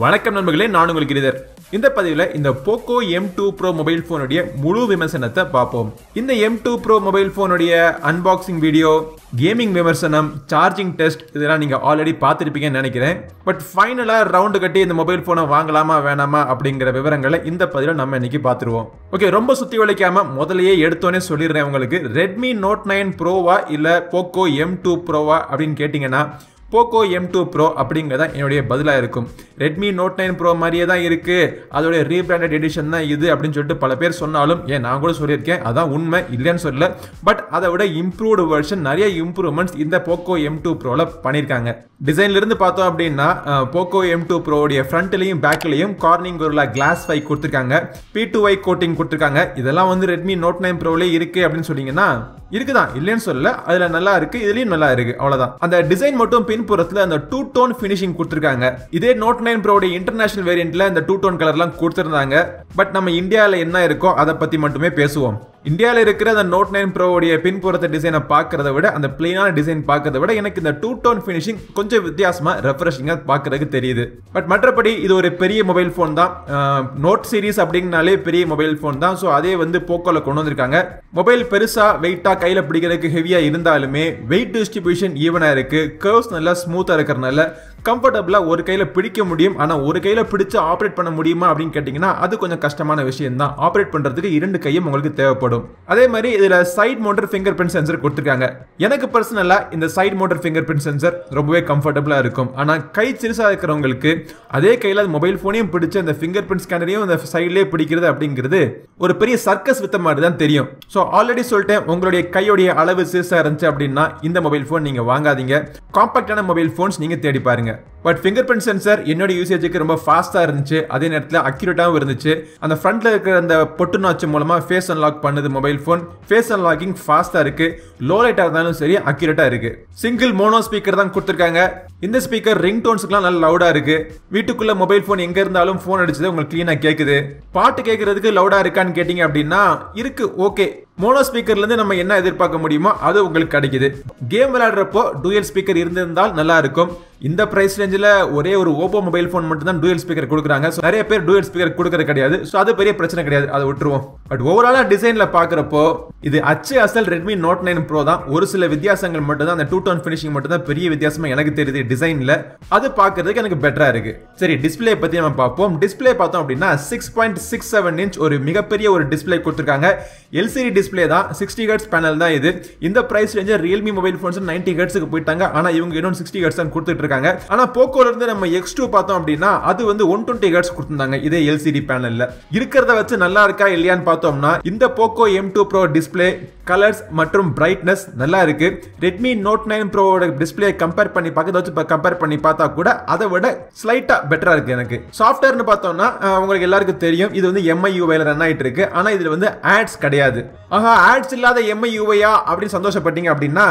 வணக்கம் நண்பர்களே, நான் உங்களுக்கு கிரிதர். இந்த பதிவில் இந்த Poco M2 Pro மொபைல் போனுடைய முழு விமர்சனத்தை பார்ப்போம். இந்த M2 Pro மொபைல் போனுடைய அன்பாக்சிங் வீடியோ, கேமிங் விமர்சனம், சார்ஜிங் டெஸ்ட் இதெல்லாம் நீங்க ஆல்ரெடி பார்த்துருப்பீங்கன்னு நினைக்கிறேன். பட் ஃபைனலா ரவுண்டு கட்டி இந்த மொபைல் போனை வாங்கலாமா வேணாமா அப்படிங்கிற விவரங்களை இந்த பதிவில் நம்ம இன்னைக்கு பார்த்துருவோம். ஓகே, ரொம்ப சுத்தி வளைக்காம முதலையே எடுத்தோன்னே சொல்லிடுறேன் உங்களுக்கு. Redmi Note 9 Proவா இல்ல Poco M2 Proவா அப்படின்னு கேட்டீங்கன்னா Poco M2 Pro அப்படிங்கிறதா என்னுடைய பதிலாக இருக்கும். Redmi Note 9 Pro மாதிரியே தான் இருக்கு, அதோடைய ரீபிராண்டட் எடிஷன் தான் இது அப்படின்னு சொல்லிட்டு பல பேர் சொன்னாலும் நான் கூட சொல்லியிருக்கேன், அதான் உண்மை, இல்லைன்னு சொல்லல. பட் அதை விட இம்ப்ரூவ்டு வெர்ஷன், நிறைய இம்ப்ரூவ்மெண்ட்ஸ் இந்த Poco M2 Proல பண்ணியிருக்காங்க. டிசைன்ல இருந்து பார்த்தோம் அப்படின்னா Poco M2 Pro உடைய ஃப்ரண்ட்லையும் பேக்லையும் கார்னிங் கோரில்லா கிளாஸ் 5 கொடுத்துருக்காங்க, P2Y கோட்டிங் கொடுத்துருக்காங்க. இதெல்லாம் வந்து Redmi Note 9 Proலே இருக்கு அப்படின்னு சொன்னீங்கன்னா இருக்குதான், இல்லைன்னு சொல்லல. அதுல நல்லா இருக்கு, இதுலயும் நல்லா இருக்கு, அவ்வளவுதான். அந்த டிசைன் மட்டும் பின்புறத்துல அந்த டூ டோன் ஃபினிஷிங் கொடுத்திருக்காங்க. இதே Note 9 Pro உடைய இன்டர்நேஷனல் வேரியன்ட்ல இந்த டூ டோன் கலர்லாம் கொடுத்திருந்தாங்க. பட் நம்ம இந்தியாவில் என்ன இருக்கோ அதை பத்தி மட்டுமே பேசுவோம். இந்தியாவில் இருக்கிற அந்த Note 9 Pro உடைய பின்புறத்த டிசைனை பார்க்கறத விட, அந்த பிளெயினான டிசைன் பார்க்கறத விட எனக்கு இந்த டூ டோன் ஃபினிஷிங் கொஞ்சம் வித்தியாசமா ரெஃப்ரெஷிங்கா பார்க்கறதுக்கு தெரியுது. பட் மற்றபடி இது ஒரு பெரிய மொபைல் போன் தான். நோட் சீரிஸ் அப்படிங்கனாலே பெரிய மொபைல் போன் தான். ஸோ அதே வந்து போக்கோல கொண்டு வந்திருக்காங்க. மொபைல் பெருசா வெயிட்டா கையில பிடிக்கிறதுக்கு ஹெவியா இருந்தாலுமே வெயிட் டிஸ்ட்ரிபியூஷன் ஈவனா இருக்கு. கர்வ்ஸ் நல்லா ஸ்மூத்தா இருக்கிறதுனால கம்ஃபர்டபுளா ஒரு கையில பிடிக்க முடியும். ஆனா ஒரு கையில பிடிச்சு ஆப்ரேட் பண்ண முடியுமா அப்படின்னு கேட்டீங்கன்னா அது கொஞ்சம் கஷ்டமான விஷயம் தான். ஆப்ரேட் பண்றதுக்கு இரண்டு கையும் உங்களுக்கு தேவைப்படும். அதே மாதிரி இதுல side mounted fingerprint sensor கொடுத்திருக்காங்க. எனக்கு பர்சனலா இந்த side mounted fingerprint sensor ரொம்பவே கம்ஃபர்டபுளா இருக்கும். ஆனா கை சிறுசா இருக்கிறவங்களுக்கு அதே கையில மொபைல் போனையும் பிடிச்சு அந்த ஃபிங்கர் பிரிண்ட் ஸ்கேனரையும் அந்த சைட்லயே பிடிக்கிறது அப்படிங்கிறது ஒரு பெரிய சர்க்கஸ் வித்த மாதிரி தான் தெரியும். ஸோ ஆல்ரெடி சொல்லிட்டேன், உங்களுடைய கையோடைய அளவு சிறுசா இருந்துச்சு அப்படின்னா இந்த மொபைல் போன் நீங்க வாங்காதீங்க. காம்பாக்டான மொபைல் போன்ஸ் நீங்க தேடி பாருங்க. பட் ஃபிங்கர் பிரிண்ட் சென்சர் என்னோட யூசேஜுக்கு ரொம்ப ஃபாஸ்டா இருந்துச்சு, அதே நேரத்தில் அக்யூரேட்டாகவும் இருந்துச்சு. அந்த ஃப்ரண்ட்ல இருக்கிற அந்த பொட்டு நாச்சு மூலமா ஃபேஸ் அன்லாக் பண்ணுது மொபைல் போன். ஃபேஸ் அன்லாக்கிங் ஃபாஸ்டா இருக்கு, லோ லைட்டா இருந்தாலும் சரி அக்யூரேட்டா இருக்கு. சிங்கிள் மோனோ ஸ்பீக்கர் தான் கொடுத்திருக்காங்க. இந்த ஸ்பீக்கர் ரிங் டோன்ஸ்க்குலாம் நல்ல லவுடா இருக்கு. வீட்டுக்குள்ள மொபைல் போன் எங்க இருந்தாலும் போன் அடிச்சது உங்களுக்கு கிளீனா கேக்குது. பாட்டு கேட்கறதுக்கு லவுடா இருக்கான்னு கேட்டீங்க அப்படின்னா இருக்கு, ஓகே. மோனோ ஸ்பீக்கர்ல இருந்து நம்ம என்ன எதிர்பார்க்க முடியுமோ அது உங்களுக்கு கிடைக்குது. கேம் விளையாடுறப்போ டூயல் ஸ்பீக்கர் இருந்திருந்தால் நல்லா இருக்கும். இந்த பிரைஸ் ரேஞ்சில் ஒரே ஒரு ஓப்போ மொபைல் போன் மட்டும் தான் டூயல் ஸ்பீக்கர் கொடுக்குறாங்க. நிறைய பேர் டூயல் ஸ்பீக்கர் கொடுக்கறது கிடையாது. ஸோ அது பெரிய பிரச்சனை கிடையாது, அதை விட்டுருவோம். பட் ஓவராலா டிசைன்ல பாக்குறப்போ இது அச்சு அசல் Redmi Note 9 Pro தான். ஒரு சில வித்தியாசங்கள் மட்டும் தான், அந்த டூ டோன் ஃபினிஷிங் மட்டும் தான் பெரிய வித்தியாசமா எனக்கு தெரியுது டிசைன்ல. அது பார்க்கறதுக்கு எனக்கு பெட்டரா இருக்கு. சரி, டிஸ்பிளே பத்தி நம்ம பார்ப்போம். டிஸ்பிளே பார்த்தோம் அப்படின்னா 6.67 இன்ச் ஒரு மிகப்பெரிய ஒரு டிஸ்பிளே கொடுத்திருக்காங்க. எல்சிடி டிஸ்பிளே தான், 60 Hz பேனல் தான் இது. இந்த price range Realme mobile phones 90 Hzக்கு போயிட்டாங்க. ஆனா இவங்க இன்னும் 60 Hz தான் கொடுத்துட்டு இருக்காங்க. ஆனா போக்கோல இருந்து நம்ம X2 பார்த்தோம் அப்படின்னா அது வந்து 120 Hz கொடுத்திருந்தாங்க இதே எல்சிடி பேனல்ல. இருக்கிறத வச்சு நல்லா இருக்கா இல்லையான்னு பார்த்தோம்னா இந்த Poco M2 Pro display, colours மற்றும் பிரைட்னஸ் நல்லா இருக்கு. Redmi Note 9 Pro display compare பண்ணி கம்பேர் பண்ணி பார்த்தா கூட அதை விட ஸ்லைட்டா பெட்டரா இருக்கு எனக்கு. சாஃப்ட்வேர்னு பார்த்தோம்னா உங்களுக்கு எல்லாருக்கும் தெரியும், இது வந்து MIUI ரன் ஆயிட்டு இருக்கு. ஆனா இதுல வந்து ஆட்ஸ் கிடையாது. ஆஹா, ஆட்ஸ் இல்லாத MIUI-யா அப்படின்னு சந்தோஷப்பட்டீங்க அப்படின்னா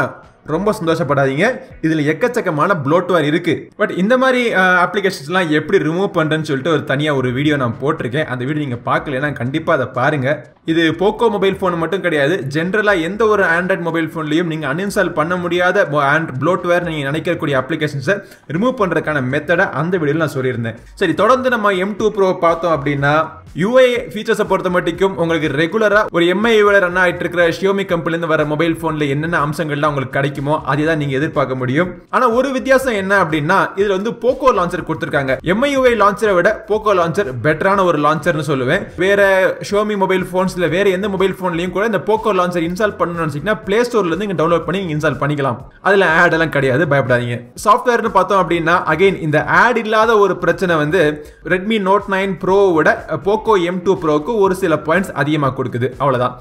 ரொம்ப சந்தோஷப்படாதீங்க. இதுல எக்கச்சக்கமான ப்ளோட்வேர் இருக்கு. பட் இந்த மாதிரி அப்ளிகேஷன்ஸ்லாம் எப்படி ரிமூவ் பண்றேன்னு சொல்லிட்டு ஒரு தனியா ஒரு வீடியோ நான் போட்டிருக்கேன். அந்த வீடியோ நீங்க பார்க்கலன்னா கண்டிப்பா அதை பாருங்க. இது போக்கோ மொபைல் போன் மட்டும் கிடையாது, ஜென்ரலா எந்த ஒரு ஆண்ட்ராய்ட் மொபைல் போன்லயும் நீங்க அன்இன்ஸ்டால் பண்ண முடியாத ப்ளோட்வேர் நீங்க நினைக்கக்கூடிய அப்ளிகேஷன்ஸை ரிமூவ் பண்றதுக்கான மெத்தடை அந்த வீடியோல நான் சொல்லியிருந்தேன். சரி, தொடர்ந்து நம்ம M2 Pro பார்த்தோம் அப்படின்னா UI ஃபீச்சர்ஸை பொறுத்த மட்டும் உங்களுக்கு ரெகுலரா ஒரு MIUI ரன் ஆயிட்டு இருக்கிற Xiaomi கம்பெனிலேருந்து வர மொபைல் போன்ல என்னென்ன அம்சங்கள்லாம் உங்களுக்கு கிடைக்குமோ அதை தான் நீங்க எதிர்பார்க்க முடியும். ஆனா ஒரு வித்தியாசம் என்ன அப்படின்னா இதுல வந்து போக்கோ லான்ச்சர் கொடுத்திருக்காங்க. MIUI லான்ச்சரை விட போக்கோ லான்ச்சர் பெட்டரான ஒரு லான்ச்சர்னு சொல்லுவேன். வேற Xiaomi மொபைல் போன்ஸ்ல வேற எந்த மொபைல் போன்லயும் கூட இந்த போக்கோ லான்ச்சர் இன்ஸ்டால் பண்ணணும்னு நினைச்சீங்கன்னா பிளே ஸ்டோர்ல இருந்து நீங்க டவுன்லோட் பண்ணி இன்ஸ்டால் பண்ணிக்கலாம். அதுல ஆட் எல்லாம் கிடையாது, பயப்படாதீங்க. சாஃப்ட்வேர்னு பார்த்தோம் அப்படின்னா அகைன் இந்த ஆட் இல்லாத ஒரு பிரச்சனை வந்து Redmi Note 9 Pro விட Poco M2 Proக்கு ஒரு சில பாயிண்ட்ஸ் அதிகமாக கொடுக்குது, அவ்வளவுதான்.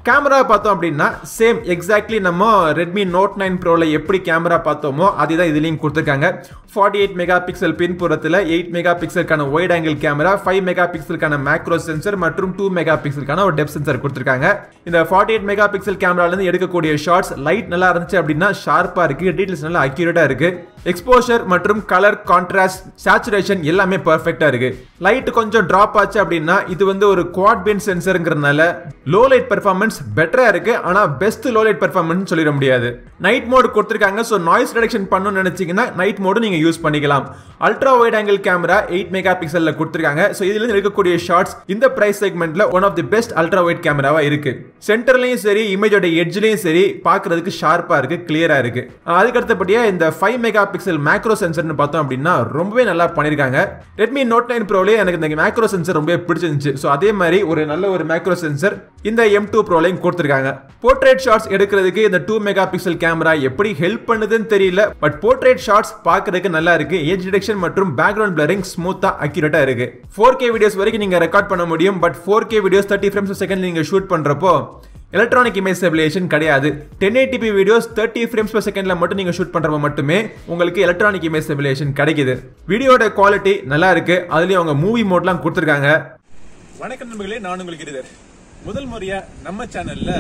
கேமரா பார்த்தோம் அப்படின்னா சேம் எக்ஸாக்ட்லி நம்ம Redmi Note 9 Proல எப்படி கேமரா பார்த்தோமோ அதே தான் இதுலயும் கொடுத்திருக்காங்க. 48 மெகா பிக்சல் பின்புறத்தில் 8 மெகா பிக்சலுக்கான வைட் ஆங்கிள் கேமரா, 5 மெகா பிக்சலுக்கான மேக்ரோ சென்சர் மற்றும் 2 மெகா பிக்சலுக்கான ஒரு டெப்த் சென்சர் கொடுத்திருக்காங்க. இந்த 48 மெகா பிக்சல் கேமரால இருந்து எடுக்கக்கூடிய ஷாட்ஸ் லைட் நல்லா இருந்துச்சு அப்படின்னா ஷார்ப்பா இருக்கு, டீடைல்ஸ் நல்லா அக்யூரேட்டா இருக்கு. எக்ஸ்போஷர் மற்றும் கலர் கான்ட்ராஸ்ட் சேச்சுரேஷன் எல்லாமே பெர்ஃபெக்ட்டா இருக்கு. லைட் கொஞ்சம் டிராப் ஆச்சு அப்படின்னா இது வந்து ஒரு குவாட் பென் சென்சர்ங்கிறதுனால லோ லைட் பெர்ஃபார்மன்ஸ் பெர்ஃபார்மன்ஸ் பெட்டரா இருக்கு. ஆனா பெஸ்ட் லோ லைட் பெர்ஃபார்மன்ஸ் சொல்லிட முடியாது. நைட் மோட் கொடுத்திருக்காங்க. சோ நாய்ஸ் ரிடக்ஷன் பண்ணனும்னு நினைச்சீங்கன்னா நைட் மோட் நீங்க யூஸ் பண்ணிக்கலாம். Ultra wide angle camera 8 mega பிக்சல்ல கொடுத்திருக்காங்க. சோ இதுல இருந்து எடுக்கக்கூடிய ஷாட்ஸ் இந்த பிரைஸ் செக்மெண்ட்ல one of the best ultra wide கேமராவா இருக்கு. சென்டர்லயும் சரி இமேஜோட எட்ஜ்லயும் சரி பார்க்கிறதுக்கு ஷார்ப்பா இருக்கு, கிளியரா இருக்கு. அதுக்கு அடுத்தபடியா இந்த 5 மெகா பிக்சல் மேக்ரோ சென்சர்னு பார்த்தோம் அப்படின்னா ரொம்பவே நல்லா பண்ணிருக்காங்க. Redmi Note 9 Proல எனக்கு இந்த மேக்ரோ சென்சர் ரொம்பவே பிடிச்சிருந்துச்சு. சோ அதே மாதிரி ஒரு நல்ல ஒரு மேக்ரோ சென்சர் இந்த M2 Proலையும் கொடுத்திருக்காங்க. போர்ட்ரேட் ஷாட்ஸ் எடுக்கிறதுக்கு இந்த 2 மெகா பிக்சல் கேமரா எப்படி ஹெல்ப் பண்ணுதுன்னு தெரியல. பட் போர்ட்ரேட் ஷாட்ஸ் பார்க்கிறதுக்கு நல்லா இருக்கு. எட்ஜ் டிடெக்ஷன் மற்றும் பேக்ரவுண்ட் பிளரிங் ஸ்மூத்தா அக்யூரேட்டா இருக்கு. 4K வீடியோஸ் வரைக்கும் நீங்க ரெக்கார்ட் பண்ண முடியும். But 4K videos 30 frames per second நீங்க ஷூட் பண்றப்போ எலக்ட்ரானிக் இமேஜ் ஸ்டெபிலைசேஷன் கிடையாது. 1080p வீடியோஸ் 30 frames per secondல மட்டும் நீங்க ஷூட் பண்றப்ப மட்டுமே உங்களுக்கு எலக்ட்ரானிக் இமேஜ் ஸ்டெபிலைசேஷன் கிடைக்குது. வீடியோட குவாலிட்டி நல்லா இருக்கு. அதுலயும் அவங்க மூவி மோட்லாம் கொடுத்திருக்காங்க. வணக்கம் நண்பர்களே, நான் உங்களுக்கு கிரிதர். முதல் முறையா நம்ம சேனல்ல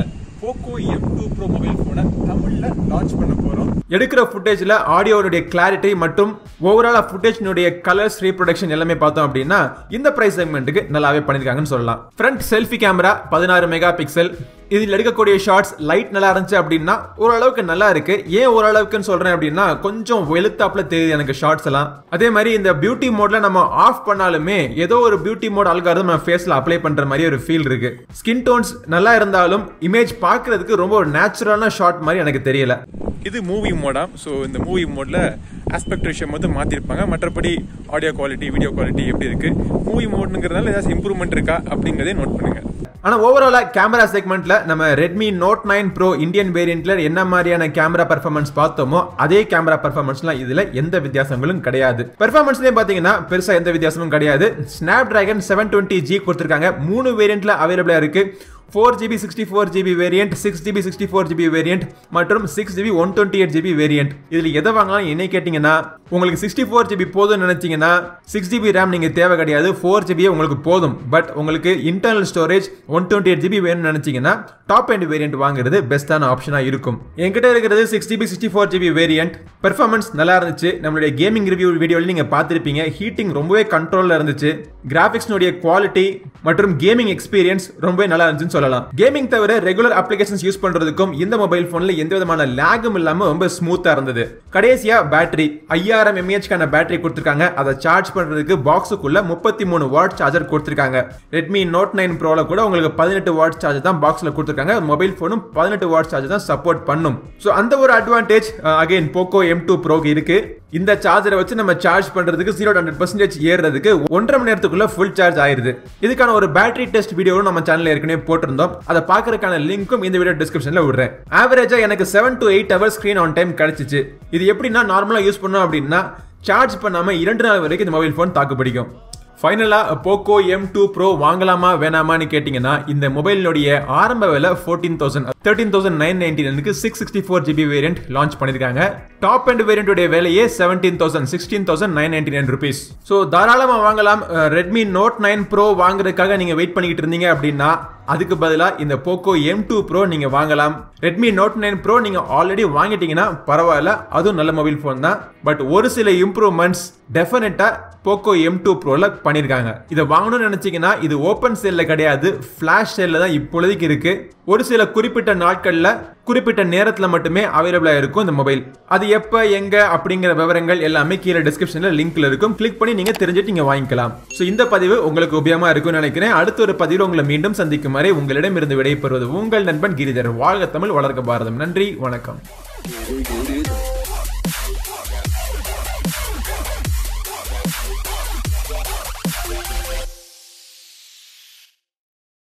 Poco M2 Pro மொபைல் போனை தமிழ்ல லான்ச் பண்ண போறோம். எடுக்கிற ஃபுட்டேஜ்ல ஆடியோவுடைய கிளாரிட்டி மற்றும் ஓவரால் ஃபுட்டேஜ்னுடைய கலர்ஸ் ரீப்ரொடக்ஷன் எல்லாமே பார்த்தோம் அப்படின்னா இந்த பிரைஸ் செக்மெண்ட்டுக்கு நல்லாவே பண்ணிருக்காங்கன்னு சொல்லலாம். Front selfie camera 16 mega pixel. இதில் எடுக்கக்கூடிய ஷார்ட்ஸ் லைட் நல்லா இருந்துச்சு அப்படின்னா ஓரளவுக்கு நல்லா இருக்கு. ஏன் ஓரளவுக்குன்னு சொல்றேன் அப்படின்னா கொஞ்சம் வெளுத்தாப்புல தெரியுது எனக்கு ஷார்ட்ஸ் எல்லாம். அதே மாதிரி இந்த பியூட்டி மோட்ல நம்ம ஆஃப் பண்ணாலுமே ஏதோ ஒரு பியூட்டி மோட் அல்காரிதம் நம்ம ஃபேஸ்ல அப்ளை பண்ற மாதிரி ஒரு ஃபீல் இருக்கு. ஸ்கின் டோன்ஸ் நல்லா இருந்தாலும் இமேஜ் பார்க்கிறதுக்கு ரொம்ப ஒரு நேச்சுரலான ஷாட் மாதிரி எனக்கு தெரியல. இது மூவி மோடா. ஸோ இந்த மூவி மோட்ல ஆஸ்பெக்ட் ரேஷியோ மட்டும் மாத்திருப்பாங்க. மற்றபடி ஆடியோ குவாலிட்டி, வீடியோ குவாலிட்டி எப்படி இருக்கு, மூவி மோட்ங்கிறதுனால ஏதாவது இம்ப்ரூவ்மெண்ட் இருக்கா அப்படிங்கறதே நோட் பண்ணுங்க. ஆனா ஓவராலா கேமரா செக்மெண்ட்ல நம்ம Redmi Note 9 Pro இந்தியன் வேரியன்ட்ல என்ன மாதிரியான கேமரா பெர்ஃபார்மன்ஸ் பார்த்தோமோ அதே கேமரா பெர்ஃபார்மன்ஸ்லாம் இதுல எந்த வித்தியாசங்களும் கிடையாது. பெர்ஃபார்மன்ஸ்லயே பாத்தீங்கன்னா பெருசா எந்த வித்தியாசமும் கிடையாது. Snapdragon 720G கொடுத்திருக்காங்க. 3 வேரியன்ட்ல அவைலபிளா இருக்கு. 4GB 64GB variant, 6GB 64GB variant மற்றும் 6GB 128GB வேரியன்ட். இதுல எதை வாங்கலாம் என்ன கேட்டீங்கன்னா உங்களுக்கு 64GB போதும்னு நினைச்சீங்கன்னா 6GB RAM நீங்க தேவை கிடையாது. 4GB உங்களுக்கு போதும். பட் உங்களுக்கு இன்டர்னல் ஸ்டோரேஜ் 128GB வேணும்னு நினைச்சீங்கன்னா டாப் எண்ட் வேரியன்ட் வாங்குறது பெஸ்டான ஆப்ஷனா இருக்கும். என்கிட்ட இருக்கிறது 6GB 64GB வேரியன்ட். பெர்ஃபார்மன்ஸ் நல்லா இருந்துச்சு. நம்மளுடைய கேமிங் ரிவ்யூ வீடியோல நீங்க பார்த்திருப்பீங்க. ஹீட்டிங் ரொம்பவே கண்ட்ரோல்ல இருந்துச்சு. கிராபிக்ஸ்னுடைய குவாலிட்டி மற்றும் கேமிங் எக்ஸ்பீரியன்ஸ் ரொம்பவே நல்லா இருந்துச்சு சொல்லலாம். கேமிங் தவிர ரெகுலர் அப்ளிகேஷன்ஸ் யூஸ் பண்றதுக்கும் இந்த மொபைல் போன்ல எந்த விதமான லாகும் இல்லாம ரொம்ப ஸ்மூத்தா இருந்தது. கடைசியா பேட்டரி 5000 mAh கான பேட்டரி கொடுத்திருக்காங்க. அதை சார்ஜ் பண்றதுக்கு பாக்ஸுக்குள்ள 33 வாட் சார்ஜர் கொடுத்திருக்காங்க. Redmi Note 9 Proல கூட உங்களுக்கு 18 வாட் சார்ஜர் தான் பாக்ஸ்ல கொடுத்திருக்காங்க. மொபைல் போனும் 18 வாட் சார்ஜர் தான் சப்போர்ட் பண்ணும். சோ அந்த ஒரு அட்வான்டேஜ் அகைன் Poco M2 Proக்கு இருக்கு. இந்த சார்ஜரை வச்சு நம்ம சார்ஜ் பண்றதுக்கு 0-100% ஏறதுக்கு 1.5 மணி நேரத்துக்குள்ள ஃபுல் சார்ஜ் ஆயிருது. இதுக்கான ஒரு பேட்டரி டெஸ்ட் வீடியோவும் நம்ம சேனல்ல ஏற்கனவே போட்டிருந்தோம். அதை பார்க்கறதுக்கான லிங்க்கும் இந்த வீடியோ டிஸ்கிரிப்ஷன்ல விடுறேன். ஆவரேஜா எனக்கு 7 to 8 hours screen on time கிடைச்சிச்சு. இது எப்படின்னா நார்மலா யூஸ் பண்ணோம் அப்படின்னா சார்ஜ் பண்ணாம 2 நாள் வரைக்கும் இந்த மொபைல் போன் தாக்கு பிடிக்கும். ஃபைனலா Poco M2 Pro வாங்கலாமா வேணாமான்னு கேட்டீங்கன்னா இந்த மொபைலுடைய ஆரம்ப விலை 13,999க்கு 664GB வேரியன்ட் லான்ச் பண்ணிருக்காங்க. டாப் எண்ட் வேரியன்ட் விலையே 16,999 rupees. சோ தாராளமா வாங்கலாம். Redmi Note 9 Pro வாங்குறதுக்காக நீங்க வெயிட் பண்ணிட்டு இருந்தீங்க அப்படின்னா அதுக்கு பதிலா இந்த Poco M2 Pro நீங்க வாங்கலாம். Redmi Note 9 Pro நீங்க ஆல்ரெடி வாங்கிட்டீங்கன்னா பரவாயில்ல, அதுவும் நல்ல மொபைல் போன் தான். பட் ஒரு சில இம்ப்ரூவ்மெண்ட்ஸ் டெஃபினட்டா Poco M2 Proல பண்ணிருக்காங்க. இதை வாங்கணும்னு நினைச்சீங்கன்னா இது ஓபன் சேல்ல கிடையாது, ஃபிளாஷ் சேல்ல தான் இப்பொழுதைக்கு இருக்கு. ஒரு சில குறிப்பிட்ட நாட்கள்ல குறிப்பிட்ட நேரத்துல மட்டுமே அவைலபிளா இருக்கும் இந்த மொபைல். அது எப்ப எங்க அப்படிங்கிற விவரங்கள் எல்லாமே கீழே டிஸ்கிரிப்ஷன்ல லிங்க்ல இருக்கும். கிளிக் பண்ணி நீங்க தெரிஞ்சுட்டு நீங்க வாங்கிக்கலாம். சோ இந்த பதிவு உங்களுக்கு உபயோகமா இருக்கும்னு நினைக்கிறேன். அடுத்த ஒரு பதிவில் உங்களை மீண்டும் சந்திக்கும் வரை உங்களிடம் இருந்து விடைபெறுவது உங்கள் நண்பன் கிரிதர். வாழ்க தமிழ், வளர்க பாரதம். நன்றி, வணக்கம்.